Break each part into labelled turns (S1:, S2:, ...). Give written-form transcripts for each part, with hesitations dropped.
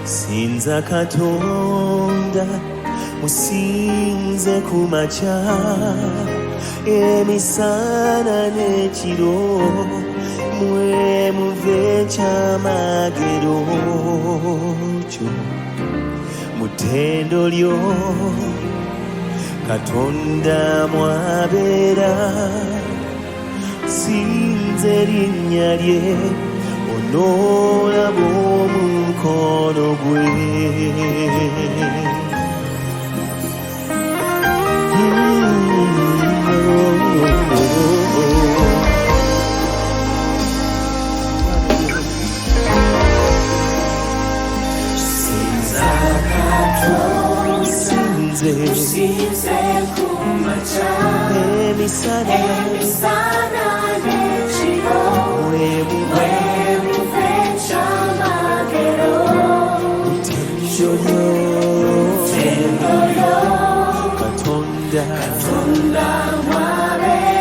S1: Sinza Katonda musinze kumacha emisana n'ekiro mwe muve kyamagero kyo mutendo lyo Katonda mwabeera sinze linnya lye onoolaba omukono gwe
S2: Sinze kumacha emisana n'ekiro mwe muve kyamagero mutendo lyo Katonda mwabeera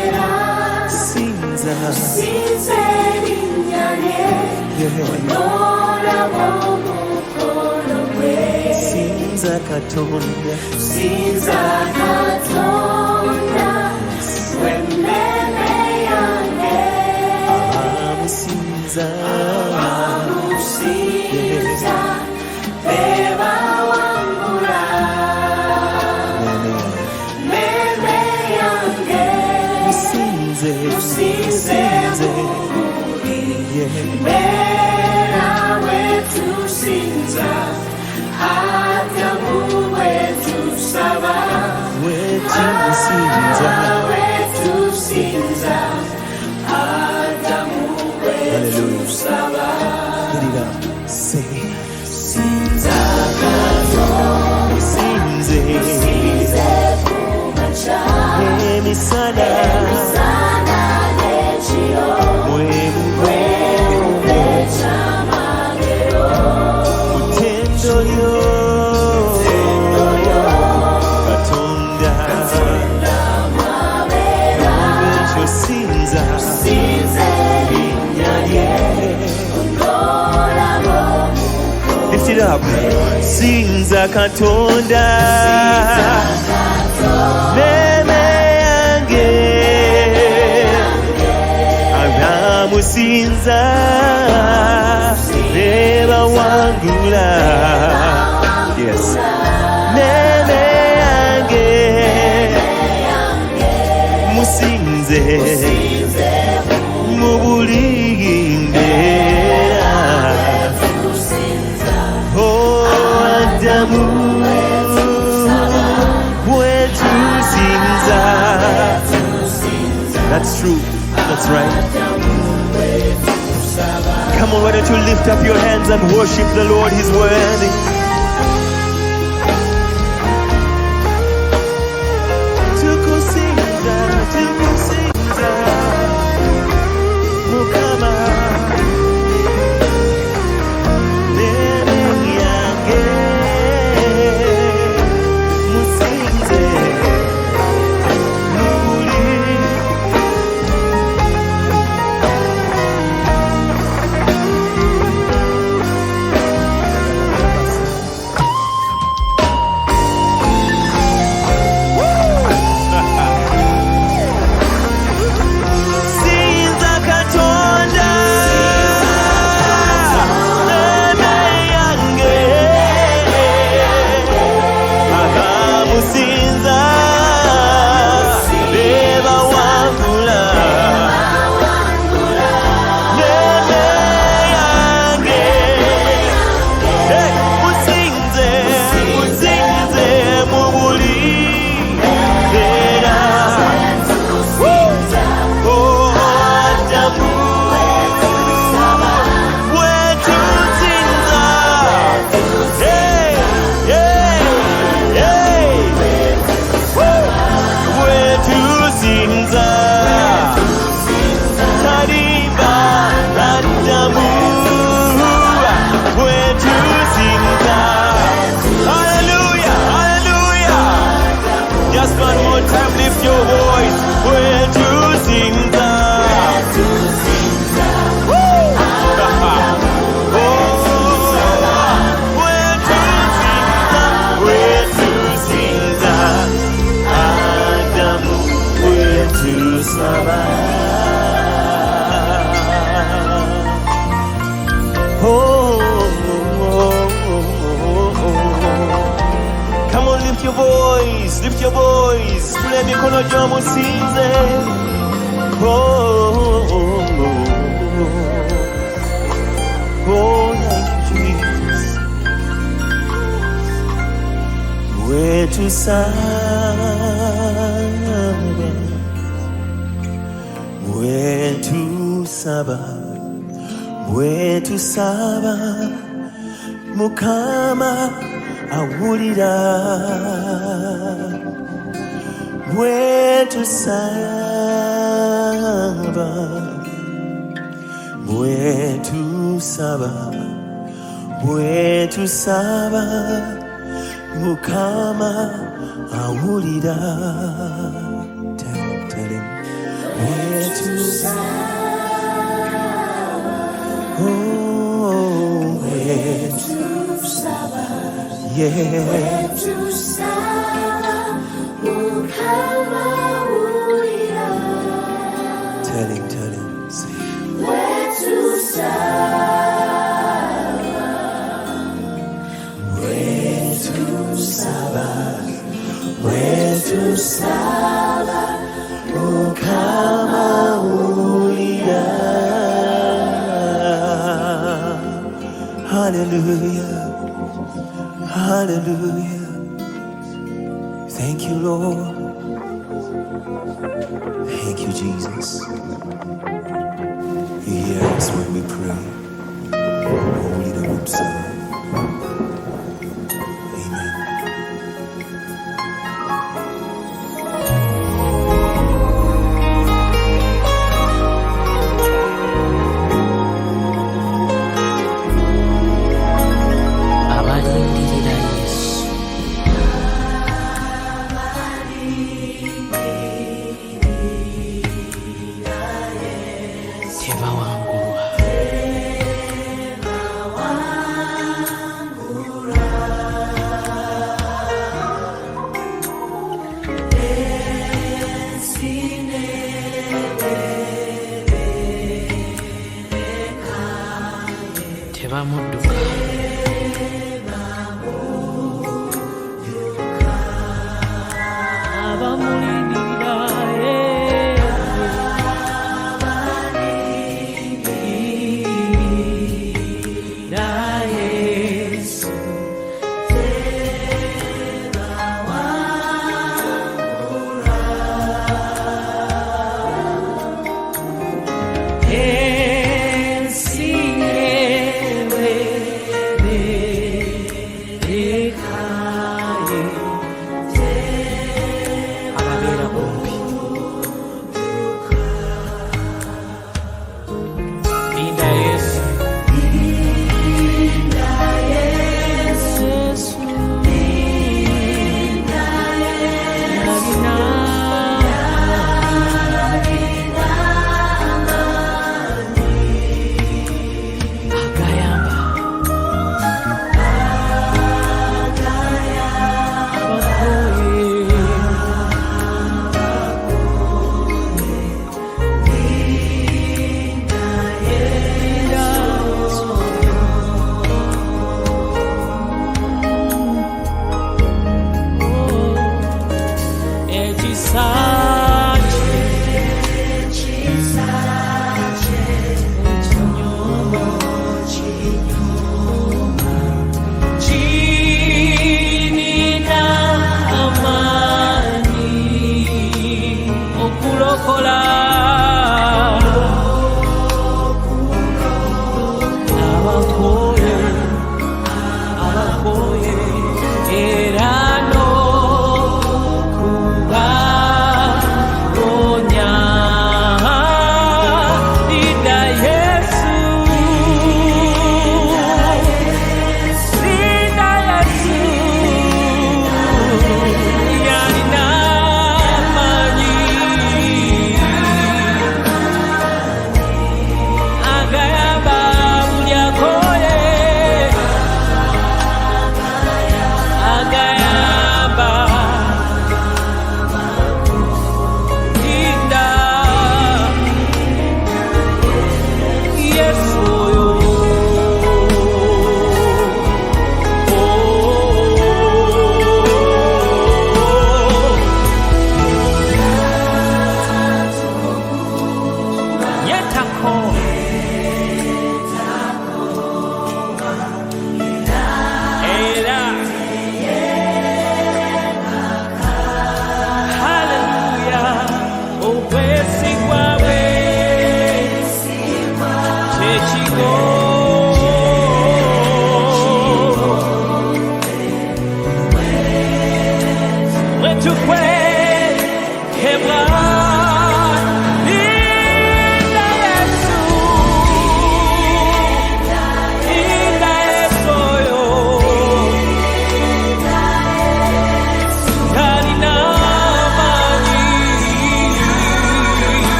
S1: katonda
S2: Sinza Katonda wemmeme yange
S1: abamusinza
S2: abamusinza bebawangula meme yange
S1: musinze
S2: musinze mera wetusinza Adamu wetusaba
S1: wetusinza
S2: wetusinza Adamu wetusaba
S1: Get it up. Say
S2: Sinza Katonda
S1: musinze
S2: musinze kumacha
S1: emisana
S2: emisana n'ekiro
S1: mwemuve
S2: ekyamagero
S1: mutendo lyo katonda
S2: mwabeera
S1: ekyo sinza
S2: sinze
S1: linnya lye
S2: olabo
S1: lift it up sinza katonda meme yange abamusinza bebawangula yes meme yange musinze mu buli mbeera oh Adamu wetusinza that's true that's right come on, why don't you lift up your hands and worship the Lord? He's worthy. Tukusinza, tukusinza, Mukama, meme yange, musinze, muli. Sinza katonda meme yange abamusinza bebawangula meme yange hey, musinze musinze mu buli mbeera oh Adamu wetusinza hey, hey, hey. Wetusinza tarimba Adamu wetusinza hallelujah hallelujah just one more time lift your voice wetusinza Woo! wetusinza Adamu wetusaba come on lift your voice tule mikono juu musinze oh thank you Jesus wetusaba Mukama awulira wetusaba Mukama awulira tell him wetusaba oh wetusaba yeah.
S2: tusala mukama ulira
S1: Tell him, say,
S2: wetusala
S1: mukama ulira. Hallelujah, hallelujah. Thank you, Lord. Thank you, Jesus. You hear us when we pray. Holy the Hope Son. Amen.
S3: abalindirira Yesu tebawangulwa. Tebamudduka. Abamulindirira Yesu ensi yewe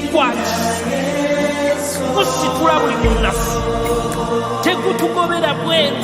S3: gukwati gusitula buli munafu tegutugobera bweru.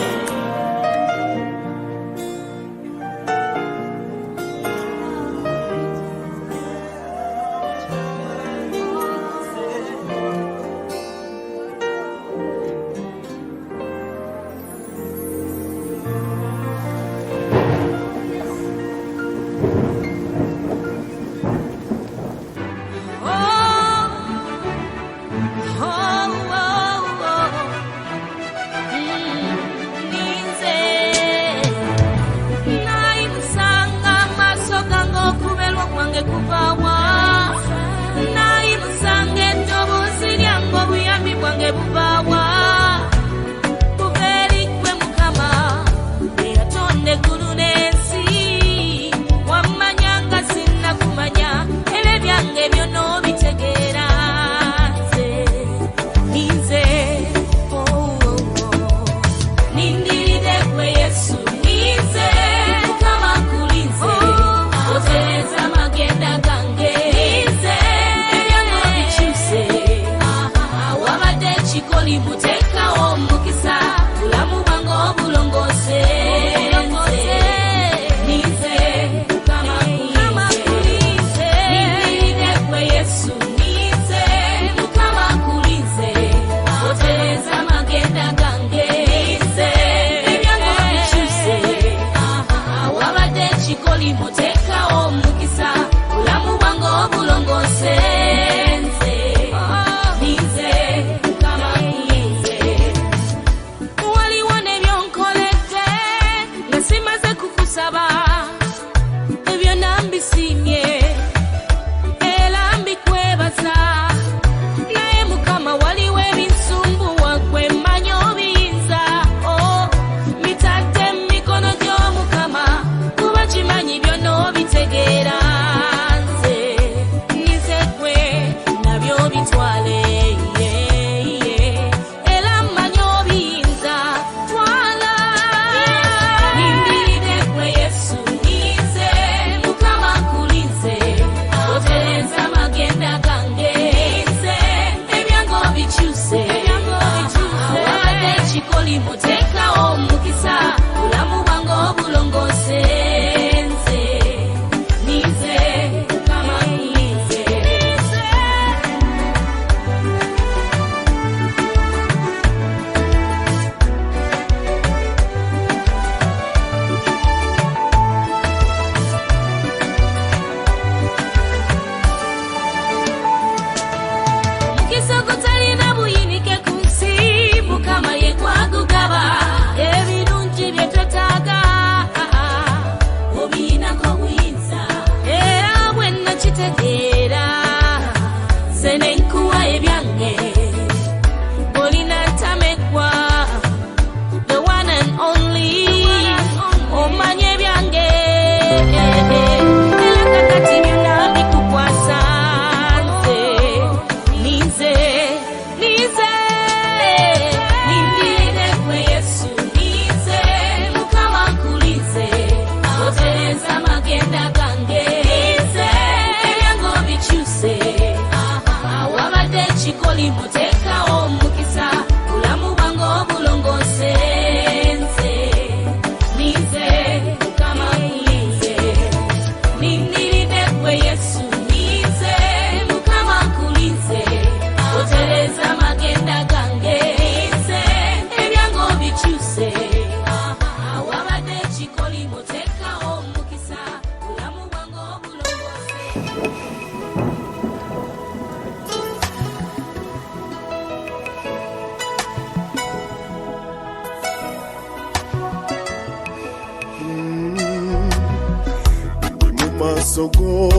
S4: Sogo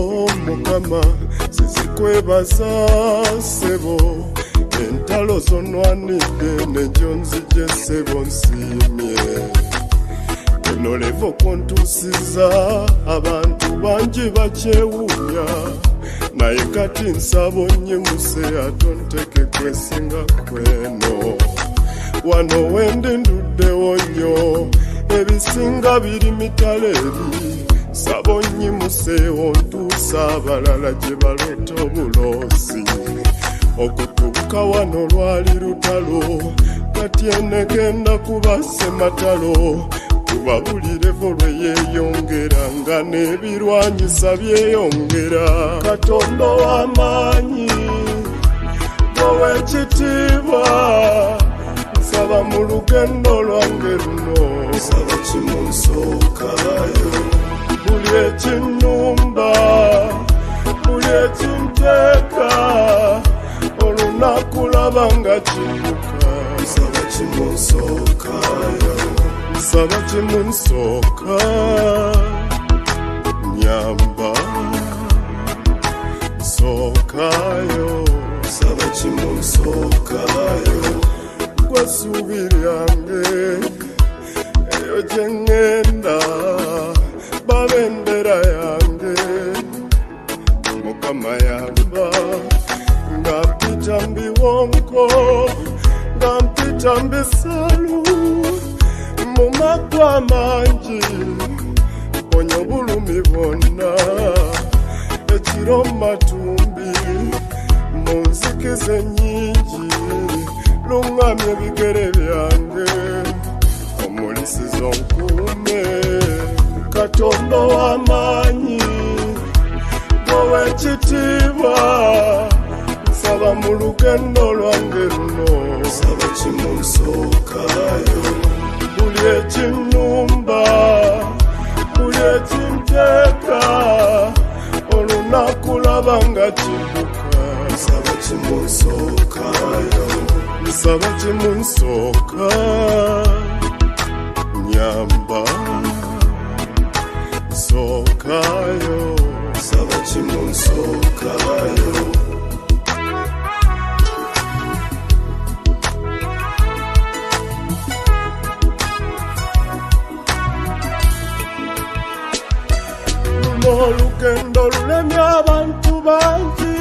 S4: mukama sizikwebaza sebo entalo zonwanidde nejonzije sebo nsimye enolevo kontusiza abantu bangi bakyewuunya naye kati nsaba onnyimuse atonteke kwesinga kweno wano wendi nduddewo nnyo ebisinga biri mitala eri saba onnyimuse ontuusa abalala gye baleeta obulosi okutuuka wano lwali lutalo kati enegenda kuba ssematalo kuba buli levo lwe yeeyongera nga n'ebirwanyisa byeyongera Katonda w'amaanyi ow'ekitiibwa nsaba mu lugendo lwange luno nsaba kimunsookayo buli ekinnumba buli ekinteeka olunaku laba nga kibuka nsaba kimunsookayo nsaba kimunsooka nyamba nsookayo nsaba kimunsookayo gwe ssuubi lyange eyo gye ŋŋenda babendera yange Mukama yamba nga mpita mbiwonko nga mpita mbisaalu mu maggwa amangi mponya obulumi bwonna ekiro mu matumbi mu nzikiza ennyingi luŋŋamya ebigere byange omulisizo nkuume Katonda w'amaanyi ow'ekitiibwa nsaba mu lugendo lwange luno nsaba kimunsookayo buli ekinnumba buli ekinteeka olunaku laba nga kibuka nsaba kimunsookayo nsaba kimunsooka nyamba nsookayo nsaba kimunsookayo olugendo lulemye abantu bangi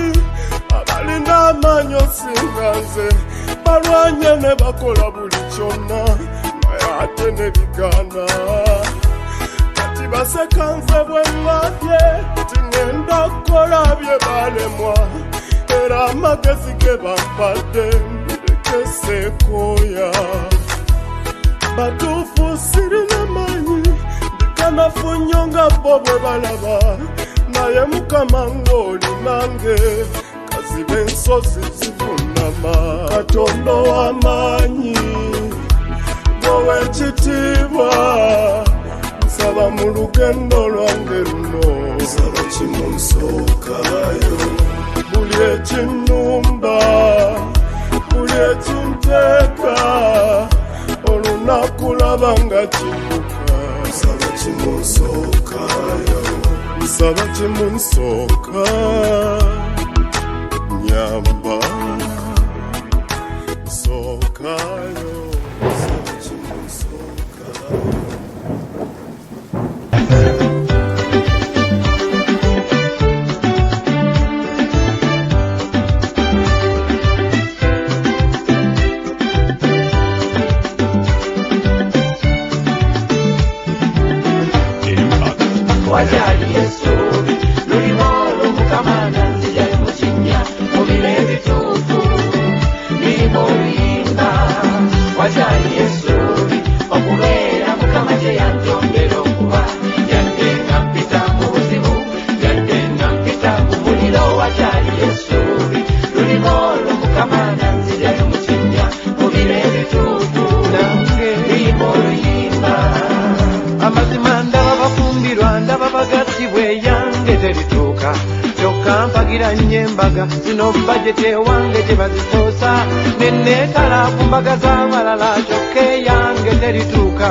S4: abalina amaanyi osinga nze balwanye ne bakola buli kyonna naye ate ne bigaana kati baseka nze bwe ŋŋambye nti ŋŋenda kukola bye balemwa era amagezi ge bampadde mbireke seekooya batuufu sirina maanyi kanafu nnyo nga bo bwe balaba naye Mukama ng'oli nange kaziba ensozi zivunama Katonda w'amaanyi ow'ekitiibwa nsaba mu lugendo lwange luno nsaba kimunsookayo buli ekinnumba buli ekinteeka olunaku laba nga kibuka nsaba kimunsookayo nsaba kimunsooka nyamba nsookayo nsaba kimunsookayo
S5: Wajali Yesu, lulimolo mukamana nzija muchinya, mubile bitufu, nimo wimba. Wajali Yesu, okubera mukamaje yanjongero kuba, yandenga mpita muzimu, yandenga mpita mumulilo. Wajali Yesu, lulimolo mukamana nzija muchinya, mubile bitufu, nimo wimba. Amazimanda bafumbirwa ndaba bagatibwe yange terituuka kyokka mpagira nnyo embaga zino bajete wange gye bazisoosa nenneetala ku mbaga z'abalala kyokka eyange terituuka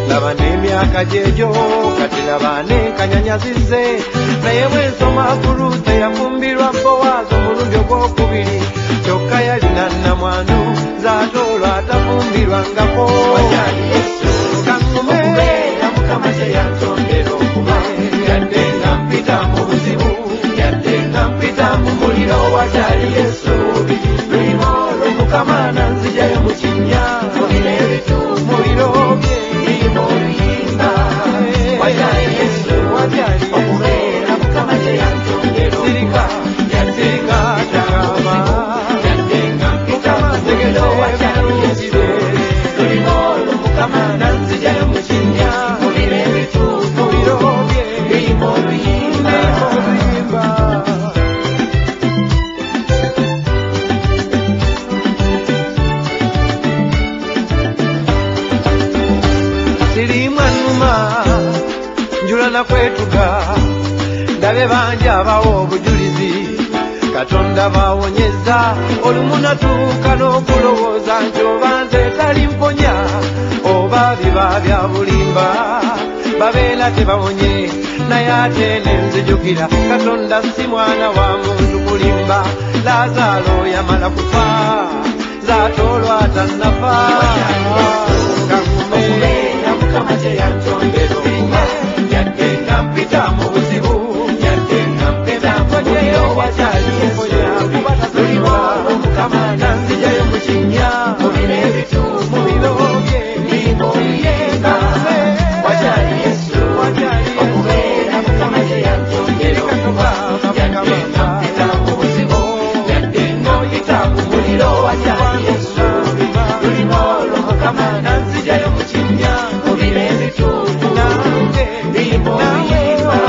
S5: laba n'emyaka gyegyo kati laba n'enkanyanyazize naye bwe nsoma ku Ruute yafumbirwa Bowaazi omulundi ogwokubiri kyokka yalina nnamwandu zaatoolwa atafumbirwangako okubeera Mukama kye yantondera okuba yaddenga mpita mu buzibu yaddenga mpita mu muliro wajali Yesuubi lulimu olwo Mukama nanzijayo mu kinnya mubira ebituufu muliro bye birimo oluyimba wajali Yesu wajali okubeera Mukama kye yantondera okuba yaddenga mpita mu buzibu bangi abawo obujulizi Katonda bawonyeza olumu natuuka n'okulowooza nti oba nze talimponya oba biba bya bulimba babeera tebawonye naye ate ne nzijukira Katonda si mwana wa muntu kulimba Lazaalo yamala kufa zaatoolwa tannafa
S3: okubeera Mukama kye yantondera okuba yadde nga mpita mu buzibu yadde nga mpita mu muliro wakyali Yesu luliwo Mukama nanzijayo mu kinnya mu biro ebituufu mu biro bye ndimuyimba wakyali Yesu okubeera Mukama kye yantondera okuba yadde nga mpita mu buzibu yadde nga mpita mu muliro wakyali Yesu luliwo Mukama nanzijayo mu kinnya mu biro ebituufu ndimuyimba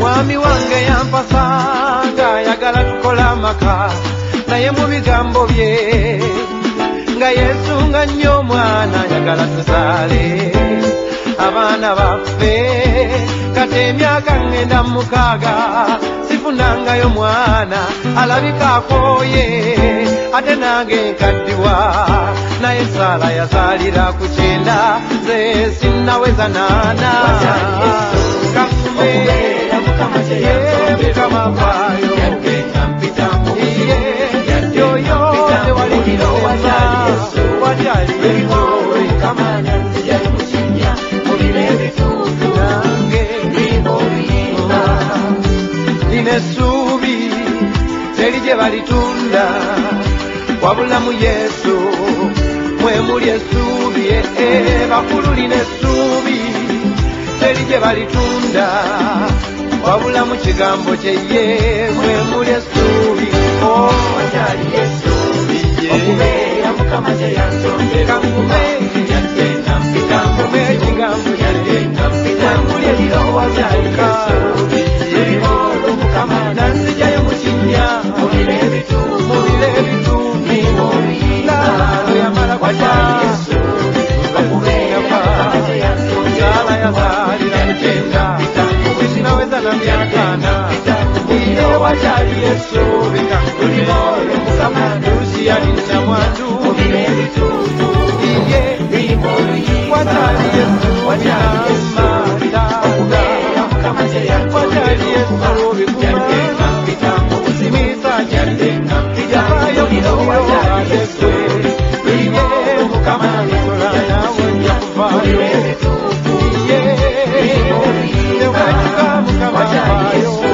S3: Mwami wange yampasanga ayagala tukola amaka naye mu bigambo bye nga yesunga nnyo omwana ayagala tuzaale abaana baffe kati emyaka 46 sifunangayo mwana alabika akooye ate nange nkaddiwa naye Saala yazaalira ku 9 nze sinnaweza 8 okubeera Mukama kye yantondera waayo yadde nga mpita mu buzibu yadde nga mpita mu muliro wakyali Yesu luliwo Mukama nanzijayo mu kinnya mu biro ebituufu nange ndimuyimba nina essuubi teri gye balitunda wabula mu Yesu mwe muli essuubi bakulu lina essuubi teri gye balitunda wabula mu kigambo kye ye mwe muli essuubi wakyali Yesu okubeera Mukama kye yantondera okuba yadde nga mpita mu ekigambo yadde nga mpita mu muliro wakyali Yesu luliwo Mukama nanzijayo mu kinnya mu biro ebituufu ndimuyimba wakyali Yesu okubeera Mukama kye yantondera yazaalira mugenda sinaweza na myaka 4 iye wakyali Yesu luliwo Mukama ndusi alina mwandu mu biro ebituufu iye wakyali Yesu wanyamanda okubeera Mukama kye wakyali Yesu yadde nga mpita mu buzibu yadde nga mpita mu muliro wakyali Yesu luliwo Mukama nanzijayo mu kinnya mu biro ebituufu wakyali Yesu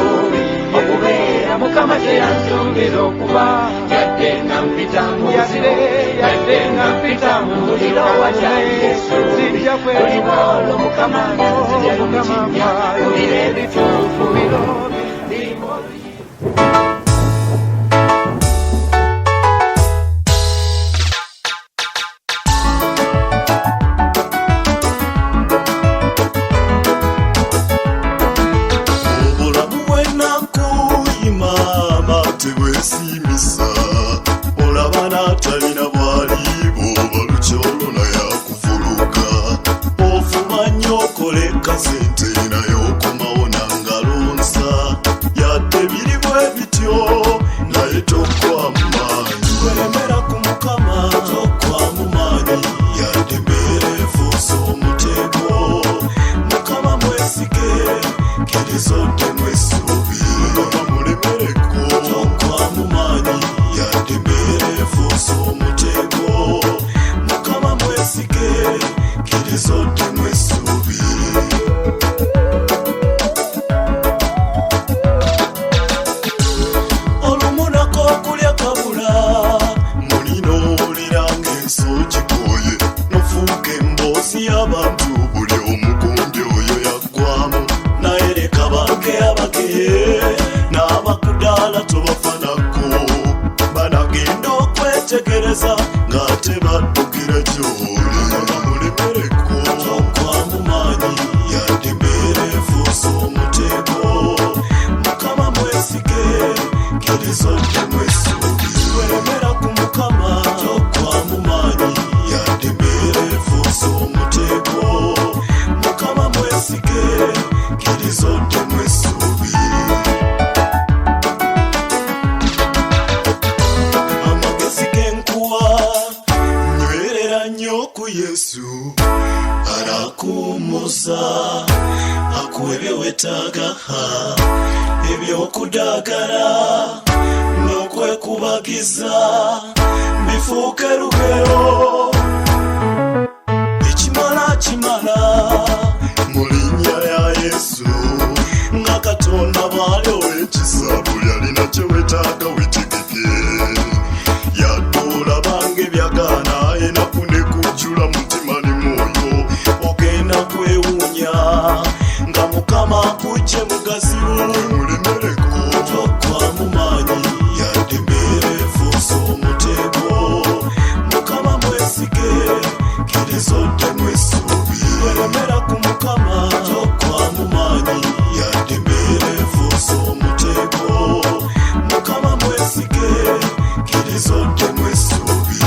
S3: okubeera Mukama kye yantondera okuba yadde nga mpita mu buzibu yadde nga mpita mu muliro wakyali Yesu luliwo Mukama nanzijayo mu kinnya mu biro ebituufu
S4: obulamu bw'ennaku imama tebwesimisa olaba n'atalina bwalibo balukyolo naye akuvuluka ofuma nnyo okoleka sente naye okomawo nangalonsa yadde biri bwe bityo naye tokwamu maanyi welemera ku Mukama tokwamu maanyi yadde mbeera efuuse omutego Mukama mwesige kkiriza oddemu essuubi Mukama mulemereko tokwamu maanyi yadde mbeera efuuse omutego Mukama mwesige kkiriza oddemu essuubi olumunako okulya kabula mulinoolera ng'ensoki kooye nofuuka emboozi y'abantu buli omugundi oyo yaggwamu naye leka bange abageye n'abakudaala tobafanako banagenda okwetegereza ng'ate baddukira gy'oli mulemereko tokwamu maanyi yadde mbeera efuuse omutego Mukama mwesige kkiriza oddemu essuubi welemera ku Mukama ku Yesu arakumuza akuwe byewetaaga ebyokudagala n'okwekubagiza bifuuke lugero ekimala kimala mu linnya lya Yesu nga Katonda bw'aliowa ekisa buli alina kyewetaaga wetegeke yadoola bange byagaana enaku ne kujjula mutima ne mwoyo ogenda kwewuunya nga Mukama akujje mugazibu mulemereko tokwa mu maanyi yadde embeera efuuse omutego Mukama mwesige kkiriza oddemu essuubi welemera ku Mukama tokwa mu maanyi yadde embeera efuuse omutego Mukama mwesige kkiriza oddemu essuubi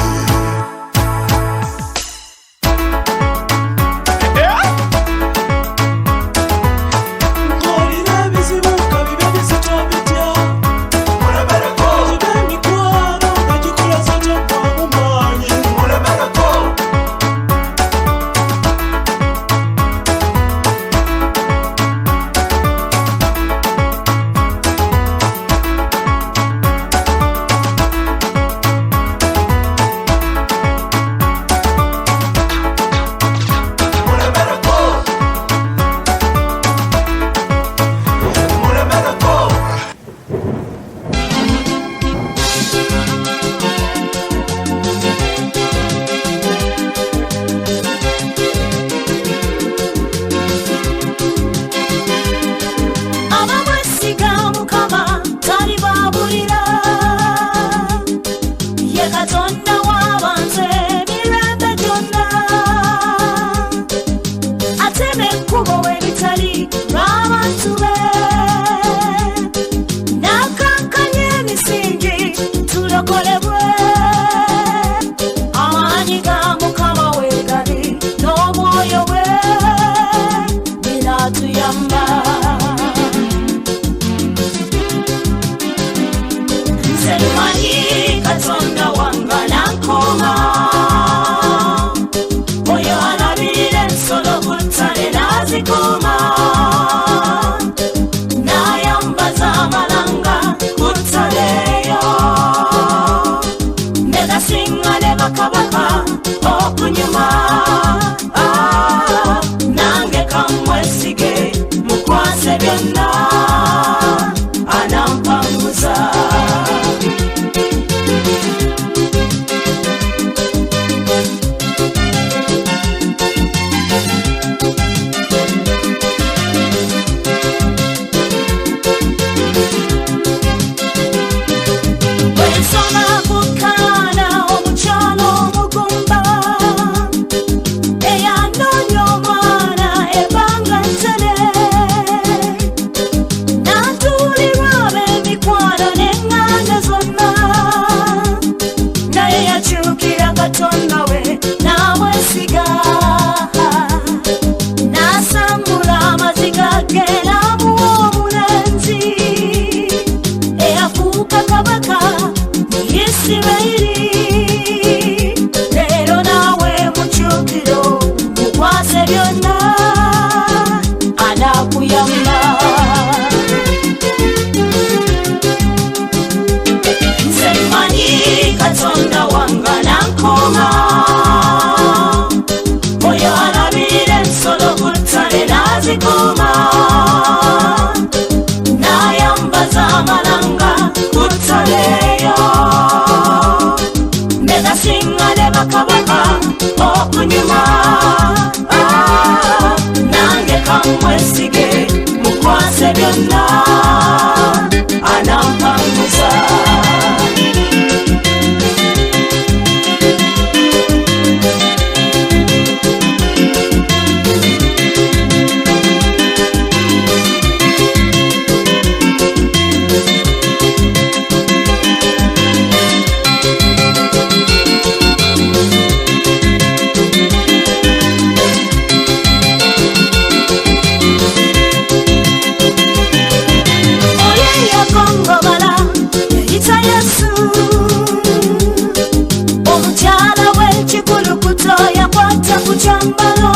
S2: ku kyambalo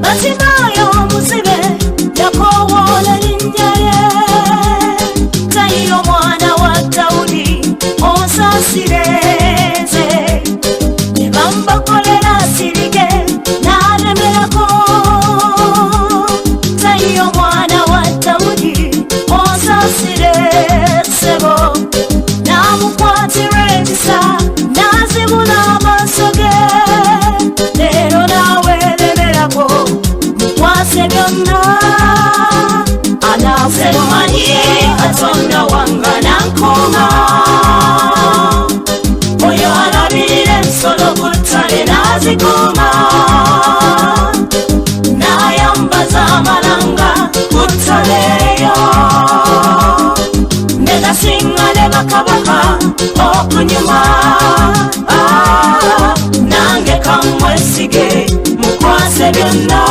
S2: Batimayo muzibe yakowoola linnya lye Tayiyo mwana wa Dawudi onsaasire nze ne bambakolera asirike n'alemerako Tayiyo mwana wa Dawudi onsaasire ssebo n'amukwatira ekisa n'azibula amaaso ge leero naawe lemerako mukwase byonna anaasemanyi Katonda wanga nankuuma oyo alabirira ensolo ku ttale n'azikuuma n'ayambaza amalanga ku ttale eyo ne gasinga ne bakabaka okunyuma nange kamwesige mukwase byonna